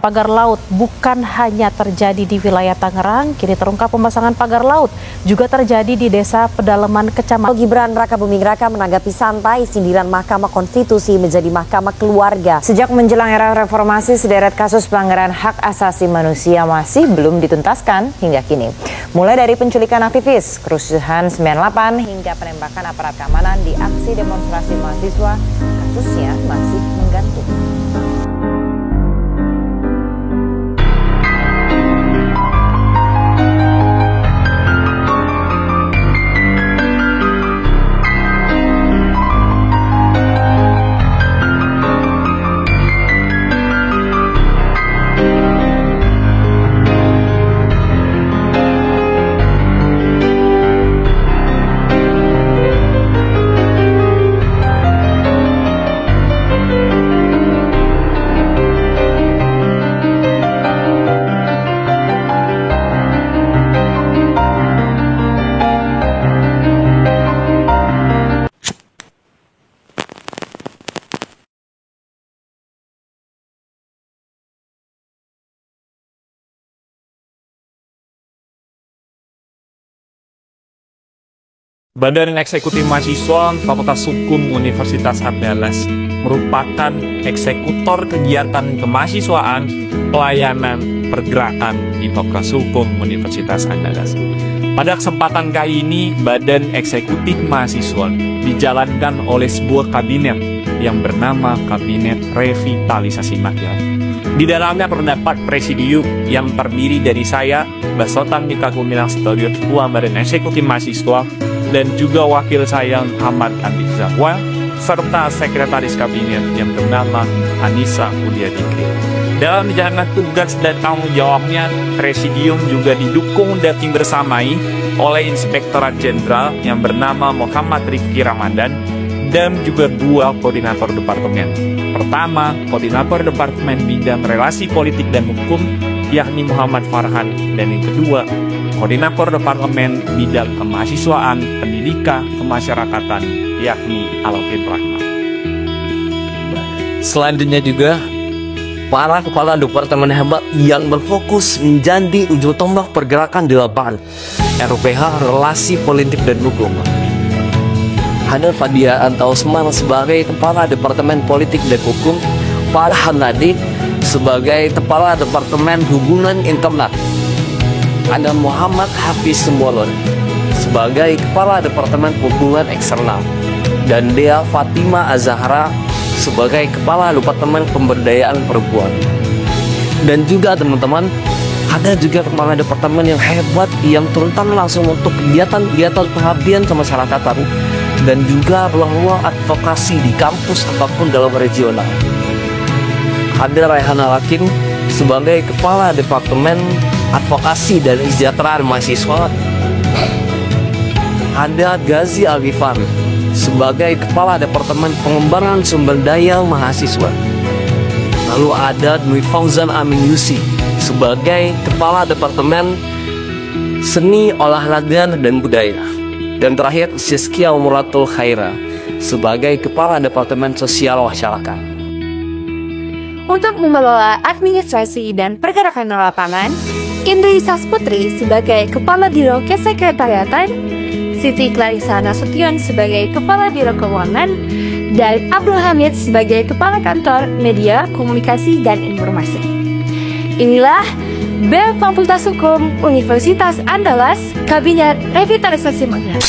Pagar laut bukan hanya terjadi di wilayah Tangerang, kini terungkap pemasangan pagar laut juga terjadi di Desa Pedalaman, Kecamatan. Gibran Rakabuming Raka menanggapi santai sindiran Mahkamah Konstitusi menjadi Mahkamah Keluarga. Sejak menjelang era reformasi, sederet kasus pelanggaran hak asasi manusia masih belum dituntaskan hingga kini. Mulai dari penculikan aktivis, kerusuhan 98 hingga penembakan aparat keamanan di aksi demonstrasi mahasiswa, kasusnya masih menggantung. Badan Eksekutif Mahasiswa Fakultas Hukum Universitas Andalas merupakan eksekutor kegiatan kemahasiswaan, pelayanan, pergerakan di Fakultas Hukum Universitas Andalas. Pada kesempatan kali ini, Badan Eksekutif Mahasiswa dijalankan oleh sebuah kabinet yang bernama Kabinet Revitalisasi Mahasiswa. Di dalamnya terdapat presidium yang terdiri dari saya, Basotan Mika Gumilang Studio Ketua Badan Eksekutif Mahasiswa, dan juga wakil saya Ahmad Andi Zahwa, serta sekretaris kabinet yang bernama Anissa Udiadikri. Dalam menjalankan tugas dan tanggung jawabnya, presidium juga didukung dan bersamai oleh Inspektorat Jenderal yang bernama Muhammad Rifki Ramadan dan juga dua koordinator departemen. Pertama, koordinator departemen bidang relasi politik dan hukum, yakni Muhammad Farhan, dan yang kedua, koordinator departemen bidang kemahasiswaan, pendidikan, kemasyarakatan, yakni Alvin Rahmat. Selanjutnya juga, para kepala departemen hebat yang berfokus menjadi ujung tombak pergerakan di lapangan RPH Relasi Politik dan Hukum. Hanil Fadia Antausman sebagai Kepala Departemen Politik dan Hukum, Farhan Nadi sebagai Kepala Departemen Hubungan Internet, ada Muhammad Hafiz Sembolon sebagai Kepala Departemen Hubungan Eksternal, dan Dea Fatima Azahra sebagai Kepala Departemen Pemberdayaan Perempuan. Dan juga teman-teman, ada juga kepala departemen yang hebat yang turun langsung untuk kegiatan-kegiatan pengabdian kemasyarakatan dan juga ruang-ruang advokasi di kampus ataupun dalam regional. Ada Raihana Lakin sebagai Kepala Departemen Advokasi dan Kesejahteraan Mahasiswa. Ada Gazi Alifan sebagai Kepala Departemen Pengembangan Sumber Daya Mahasiswa. Lalu ada Dwi Fauzan Amin Yusi sebagai Kepala Departemen Seni, Olahraga, dan Budaya. Dan terakhir, Siskia Umuratul Khaira sebagai Kepala Departemen Sosial Masyarakat. Untuk mengelola administrasi dan pergerakan lapangan, Indri Sasputri sebagai Kepala Biro Kesekretariatan, Siti Clarissa Nasution sebagai Kepala Biro Keuangan, dan Abdul Hamid sebagai Kepala Kantor Media, Komunikasi, dan Informasi. Inilah BEM Fakultas Hukum Universitas Andalas, Kabinet Revitalisasi Mahasiswa.